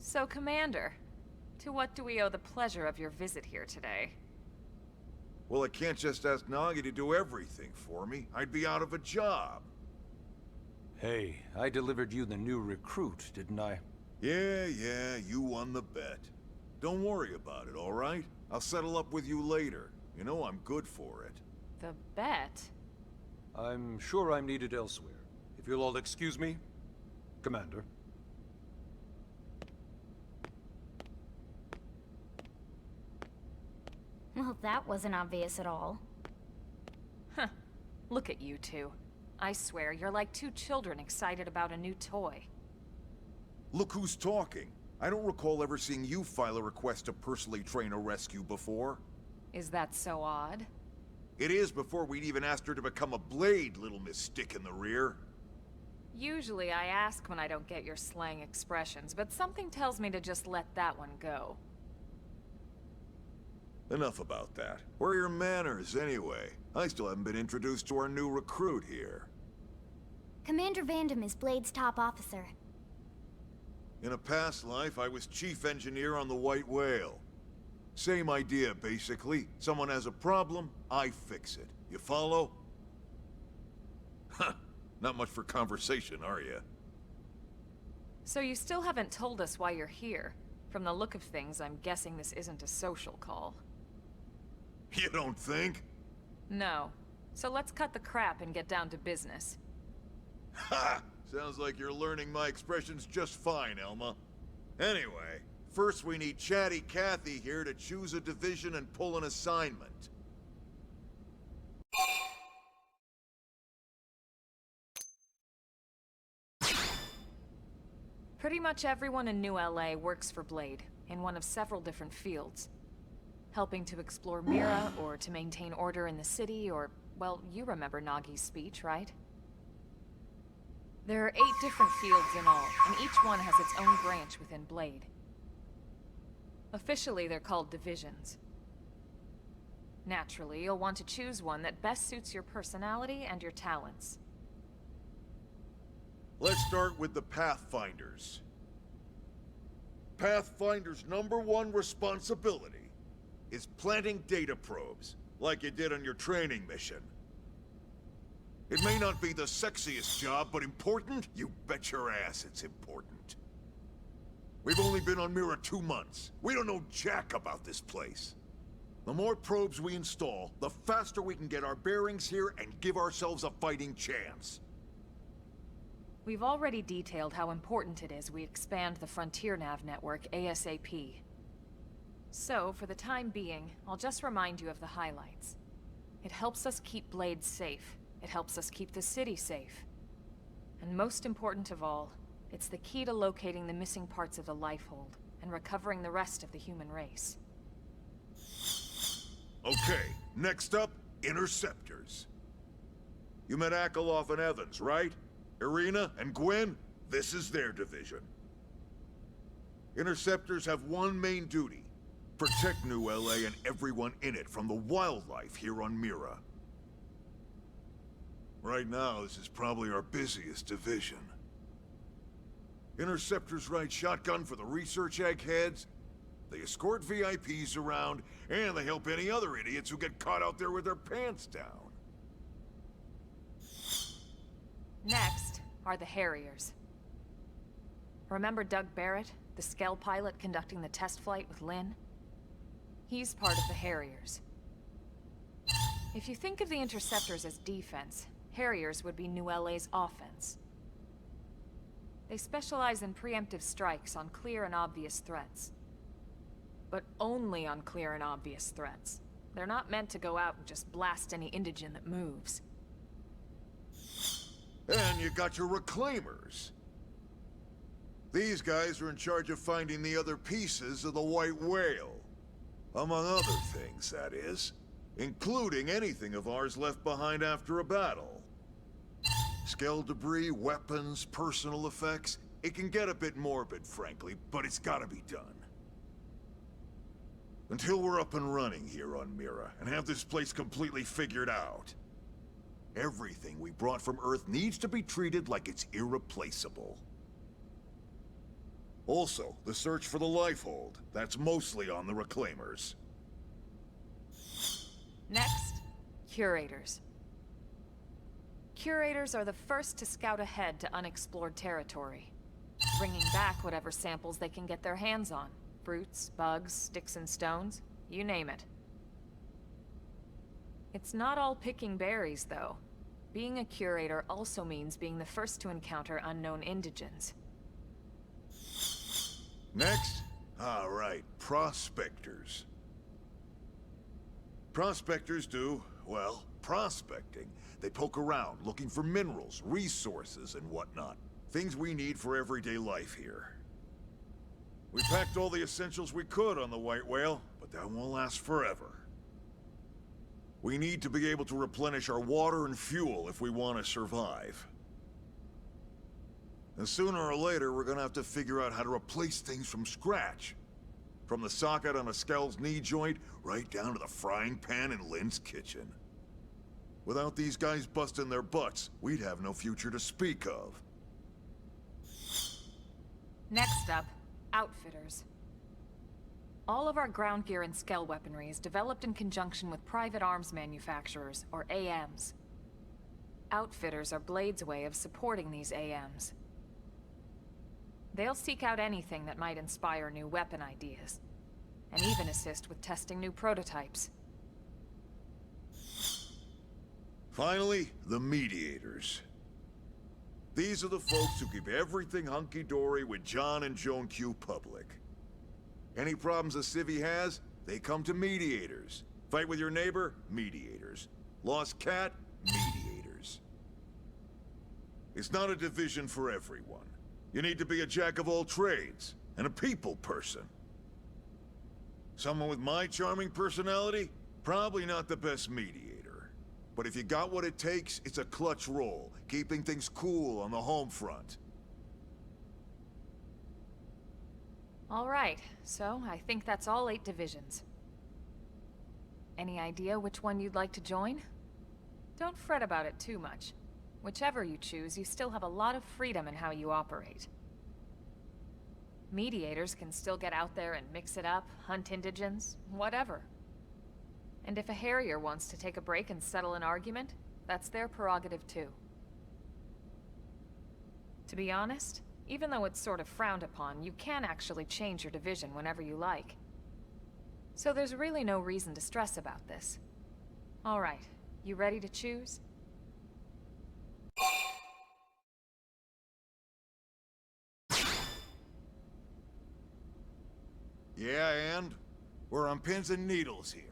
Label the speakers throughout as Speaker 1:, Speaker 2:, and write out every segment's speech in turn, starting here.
Speaker 1: So, Commander, to what do we owe the pleasure of your visit here today?
Speaker 2: Well, I can't just ask Nagi to do everything for me. I'd be out of a job.
Speaker 3: Hey, I delivered you the new recruit, didn't I?
Speaker 2: Yeah, you won the bet. Don't worry about it, all right? I'll settle up with you later. You know I'm good for it.
Speaker 1: The bet?
Speaker 3: I'm sure I'm needed elsewhere. If you'll all excuse me, Commander.
Speaker 4: Well, that wasn't obvious at all.
Speaker 1: Huh. Look at you two. I swear, you're like two children excited about a new toy.
Speaker 2: Look who's talking. I don't recall ever seeing you file a request to personally train a rescue before.
Speaker 1: Is that so odd?
Speaker 2: It is before we'd even asked her to become a blade, little Miss Stick in the Rear.
Speaker 1: Usually I ask when I don't get your slang expressions, but something tells me to just let that one go.
Speaker 2: Enough about that. Where are your manners, anyway? I still haven't been introduced to our new recruit here.
Speaker 4: Commander Vandam is Blade's top officer.
Speaker 2: In a past life, I was chief engineer on the White Whale. Same idea, basically. Someone has a problem, I fix it. You follow? Huh. Not much for conversation, are you?
Speaker 1: So you still haven't told us why you're here. From the look of things, I'm guessing this isn't a social call.
Speaker 2: You don't think?
Speaker 1: No. So let's cut the crap and get down to business.
Speaker 2: Ha! Sounds like you're learning my expressions just fine, Elma. Anyway, first we need Chatty Cathy here to choose a division and pull an assignment.
Speaker 1: Pretty much everyone in New LA works for Blade, in one of several different fields. Helping to explore Mira, or to maintain order in the city, or, well, you remember Nagi's speech, right? There are 8 different fields in all, and each one has its own branch within Blade. Officially, they're called divisions. Naturally, you'll want to choose one that best suits your personality and your talents.
Speaker 2: Let's start with the Pathfinders. Pathfinder's #1 responsibility is planting data probes, like you did on your training mission. It may not be the sexiest job, but important? You bet your ass it's important. We've only been on Mira 2 months. We don't know jack about this place. The more probes we install, the faster we can get our bearings here and give ourselves a fighting chance.
Speaker 1: We've already detailed how important it is we expand the Frontier Nav network ASAP. So, for the time being, I'll just remind you of the highlights. It helps us keep Blade safe. It helps us keep the city safe. And most important of all, it's the key to locating the missing parts of the Lifehold, and recovering the rest of the human race.
Speaker 2: Okay, next up, Interceptors. You met Akeloff and Evans, right? Irina and Gwen, this is their division. Interceptors have one main duty: protect New LA and everyone in it from the wildlife here on Mira. Right now, this is probably our busiest division. Interceptors ride shotgun for the research eggheads, they escort VIPs around, and they help any other idiots who get caught out there with their pants down.
Speaker 1: Next are the Harriers. Remember Doug Barrett, the Skell pilot conducting the test flight with Lynn? He's part of the Harriers. If you think of the Interceptors as defense, Harriers would be New LA's offense. They specialize in preemptive strikes on clear and obvious threats. But only on clear and obvious threats. They're not meant to go out and just blast any indigen that moves.
Speaker 2: And you got your Reclaimers. These guys are in charge of finding the other pieces of the White Whale. Among other things, that is. Including anything of ours left behind after a battle. Skell debris, weapons, personal effects. It can get a bit morbid, frankly, but it's gotta be done. Until we're up and running here on Mira, and have this place completely figured out, everything we brought from Earth needs to be treated like it's irreplaceable. Also, the search for the lifehold. That's mostly on the Reclaimers.
Speaker 1: Next, curators. Curators are the first to scout ahead to unexplored territory, bringing back whatever samples they can get their hands on. Fruits, bugs, sticks and stones, you name it. It's not all picking berries, though. Being a curator also means being the first to encounter unknown indigents.
Speaker 2: Next? All right, prospectors. Prospectors do, well, prospecting. They poke around, looking for minerals, resources, and whatnot. Things we need for everyday life here. We packed all the essentials we could on the White Whale, but that won't last forever. We need to be able to replenish our water and fuel if we want to survive. And sooner or later, we're gonna have to figure out how to replace things from scratch. From the socket on a Skell's knee joint, right down to the frying pan in Lynn's kitchen. Without these guys busting their butts, we'd have no future to speak of.
Speaker 1: Next up, outfitters. All of our ground gear and Skell weaponry is developed in conjunction with private arms manufacturers, or AMs. Outfitters are Blade's way of supporting these AMs. They'll seek out anything that might inspire new weapon ideas, and even assist with testing new prototypes.
Speaker 2: Finally, the mediators. These are the folks who keep everything hunky-dory with John and Joan Q public. Any problems a civvy has, they come to mediators. Fight with your neighbor? Mediators. Lost cat? Mediators. It's not a division for everyone. You need to be a jack of all trades, and a people person. Someone with my charming personality? Probably not the best mediator. But if you got what it takes, it's a clutch role, keeping things cool on the home front.
Speaker 1: All right, so I think that's all 8 divisions. Any idea which one you'd like to join? Don't fret about it too much. Whichever you choose, you still have a lot of freedom in how you operate. Mediators can still get out there and mix it up, hunt indigents, whatever. And if a Harrier wants to take a break and settle an argument, that's their prerogative too. To be honest, even though it's sort of frowned upon, you can actually change your division whenever you like. So there's really no reason to stress about this. All right, you ready to choose?
Speaker 2: Yeah, and? We're on pins and needles here.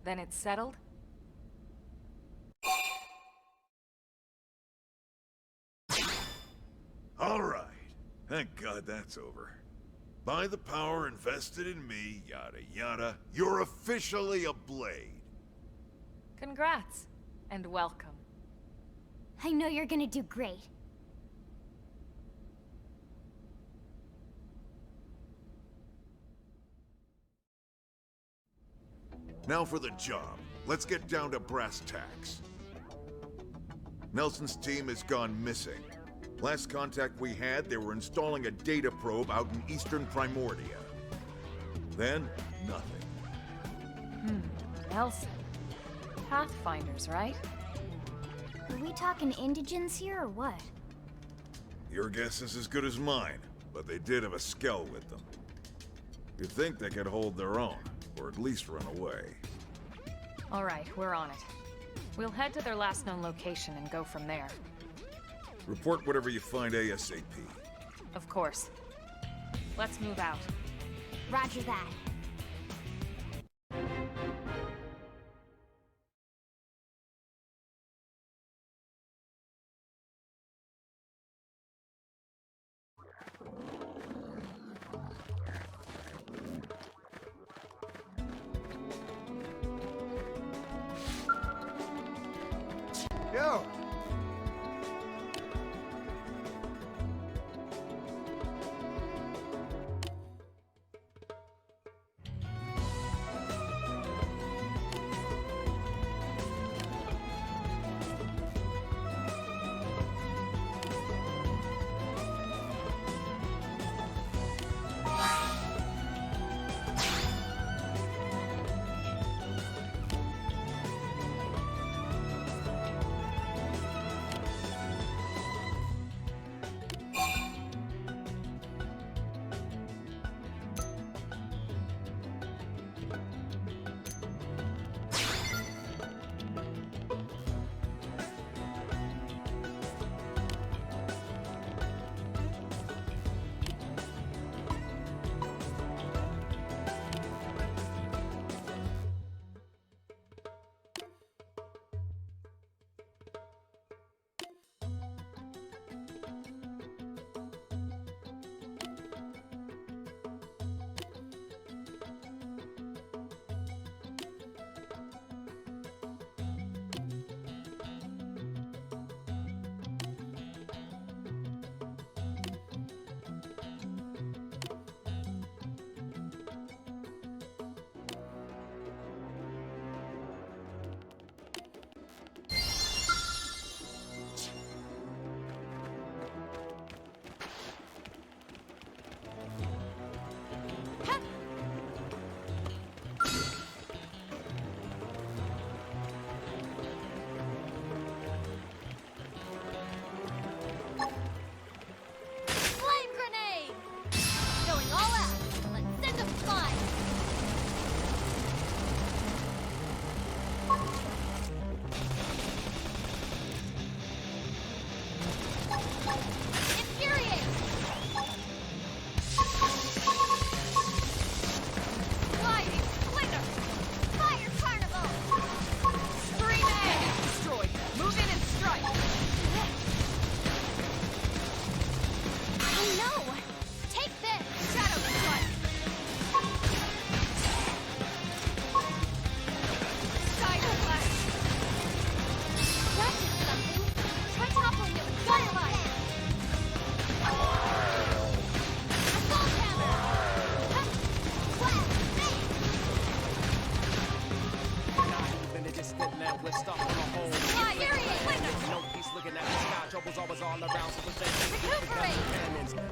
Speaker 1: Then it's settled?
Speaker 2: All right. Thank God that's over. By the power invested in me, yada yada, you're officially a Blade.
Speaker 1: Congrats, and welcome.
Speaker 4: I know you're gonna do great.
Speaker 2: Now for the job. Let's get down to brass tacks. Nelson's team has gone missing. Last contact we had, they were installing a data probe out in eastern Primordia. Then, nothing.
Speaker 1: Nelson. Pathfinders, right?
Speaker 4: Are we talking indigents here or what?
Speaker 2: Your guess is as good as mine, but they did have a Skell with them. You'd think they could hold their own, or at least run away.
Speaker 1: All right, we're on it. We'll head to their last known location and go from there.
Speaker 2: Report whatever you find ASAP.
Speaker 1: Of course. Let's move out.
Speaker 4: Roger that.
Speaker 5: go.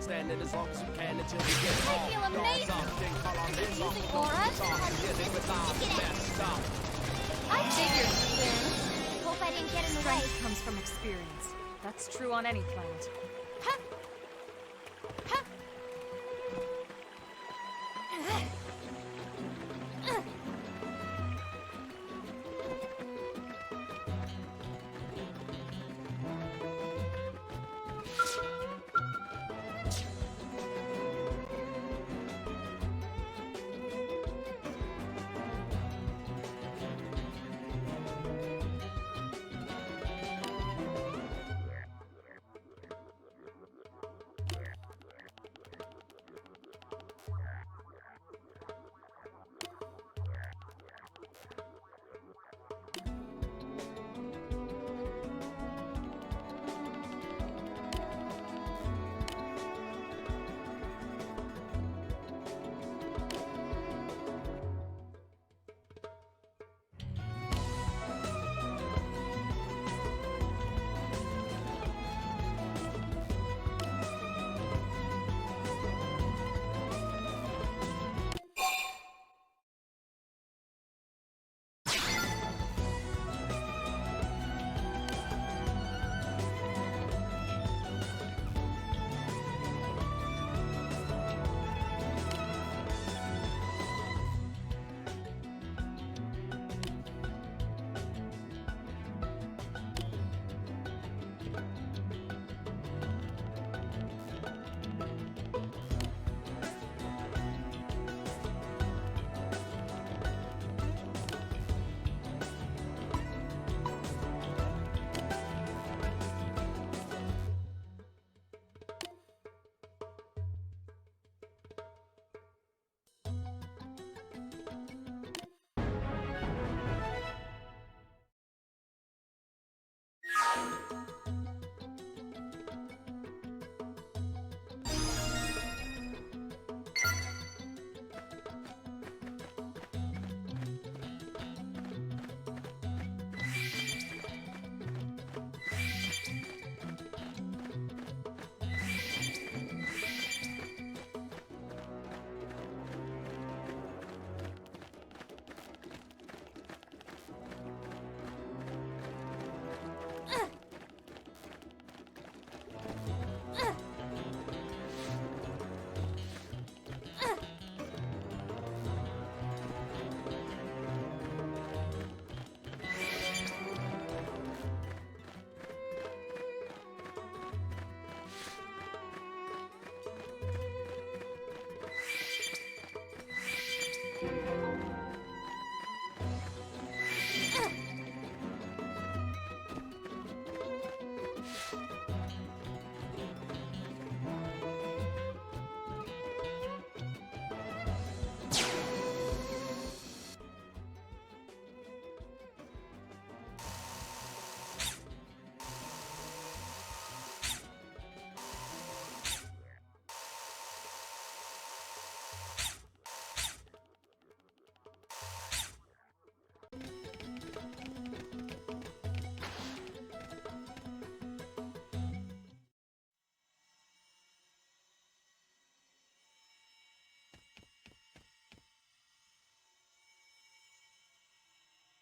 Speaker 6: Standing as long as you can until you get
Speaker 4: I feel amazing. Using aura?
Speaker 1: I figured.
Speaker 4: Hope I didn't get in the way.
Speaker 1: Strength comes from experience. That's true on any planet.
Speaker 4: Huh. Huh.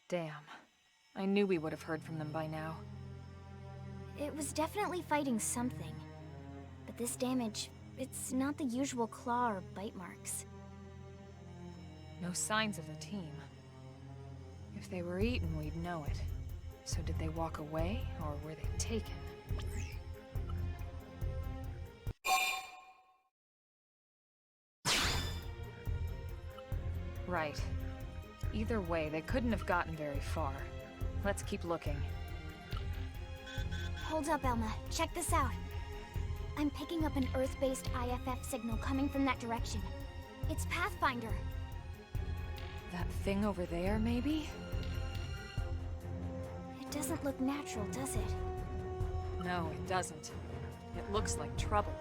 Speaker 1: Damn. I knew we would have heard from them by now.
Speaker 4: It was definitely fighting something. But this damage, it's not the usual claw or bite marks.
Speaker 1: No signs of a team. If they were eaten, we'd know it. So did they walk away, or were they taken? Right. Either way, they couldn't have gotten very far. Let's keep looking.
Speaker 4: Hold up, Elma. Check this out. I'm picking up an Earth-based IFF signal coming from that direction. It's Pathfinder.
Speaker 1: That thing over there, maybe?
Speaker 4: It doesn't look natural, does it?
Speaker 1: No, it doesn't. It looks like trouble.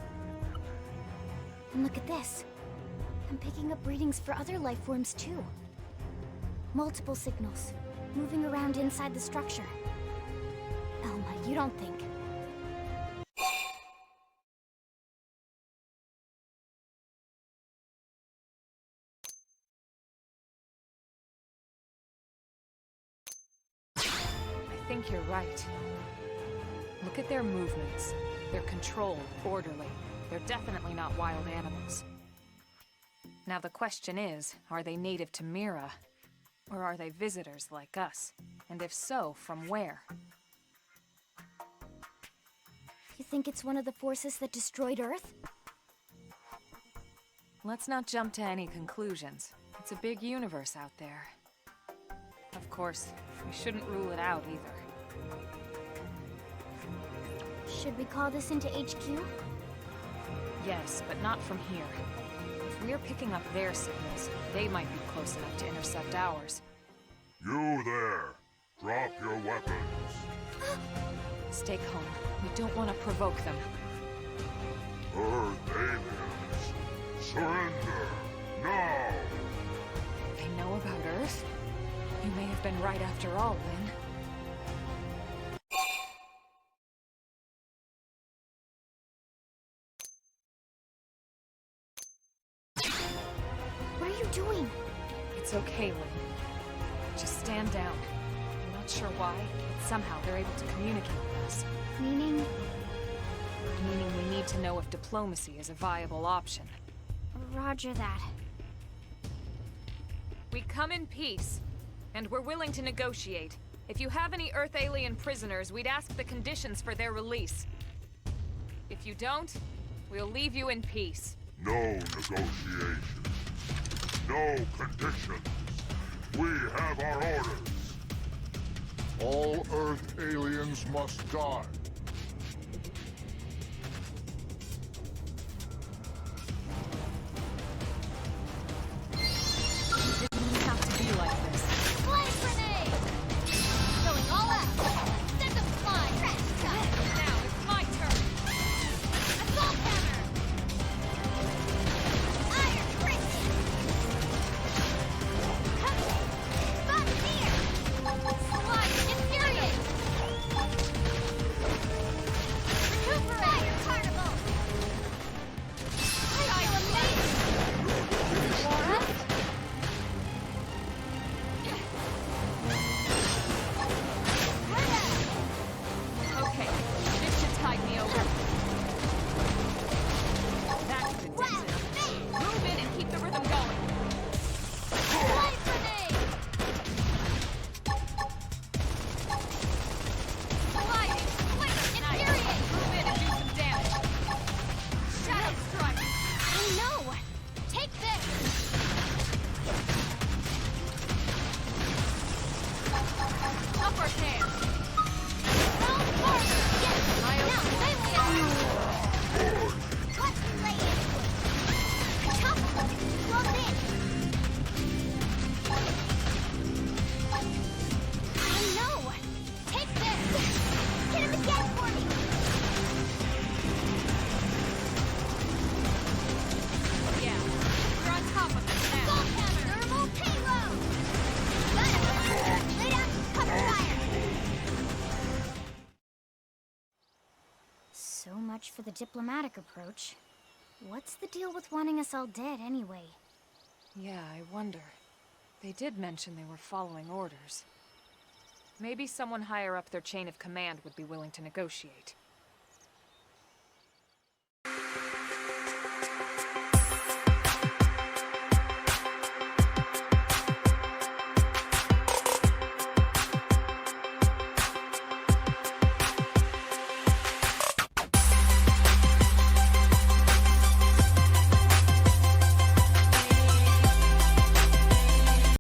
Speaker 4: And look at this. I'm picking up readings for other life forms too. Multiple signals, moving around inside the structure. Elma, you don't think...
Speaker 1: I think you're right. Look at their movements. They're controlled, orderly. They're definitely not wild animals. Now the question is, are they native to Mira? Or are they visitors like us? And if so, from where?
Speaker 4: You think it's one of the forces that destroyed Earth?
Speaker 1: Let's not jump to any conclusions. It's a big universe out there. Of course, we shouldn't rule it out either.
Speaker 4: Should we call this into HQ?
Speaker 1: Yes, but not from here. If we're picking up their signals, they might be close enough to intercept ours.
Speaker 2: You there! Drop your weapons!
Speaker 1: Stay calm. We don't want to provoke them.
Speaker 2: Earth aliens! Surrender! Now!
Speaker 1: They know about Earth? You may have been right after all, Lynn.
Speaker 4: What are you doing?
Speaker 1: It's okay, Lynn. Just stand down. I'm not sure why, but somehow they're able to communicate with us.
Speaker 4: Meaning?
Speaker 1: Meaning we need to know if diplomacy is a viable option.
Speaker 4: Roger that.
Speaker 1: We come in peace, and we're willing to negotiate. If you have any Earth alien prisoners, we'd ask the conditions for their release. If you don't, we'll leave you in peace.
Speaker 2: No negotiations. No conditions. We have our orders. All Earth aliens must die.
Speaker 1: It didn't have to be like this.
Speaker 4: Flash grenade! Going all out! Send them flying!
Speaker 1: Now it's my turn!
Speaker 4: Assault hammer! Iron prison! Buccaneer! Slide infuriate! Recuperate! Fire carnival! I feel amazing! Laura?
Speaker 1: Okay, this should tide me over. That's ridiculous. Move in and keep the rhythm going.
Speaker 4: Light grenade! Sliding! Quick! Infuriate!
Speaker 1: Move in and do some damage. Shadow strike.
Speaker 4: Oh no! Take this!
Speaker 1: Upper hand.
Speaker 4: No harder! Yes!
Speaker 1: I
Speaker 4: Now, melee attack! Let's lay into it! Tough! Close in! Oh no! Take this! Hit him again for me!
Speaker 1: Yeah, we're on top of this now.
Speaker 4: Assault hammer! Thermal payload! Got him! Lay down! Cover fire! So much for the diplomatic approach. What's the deal with wanting us all dead, anyway?
Speaker 1: Yeah, I wonder. They did mention they were following orders. Maybe someone higher up their chain of command would be willing to negotiate.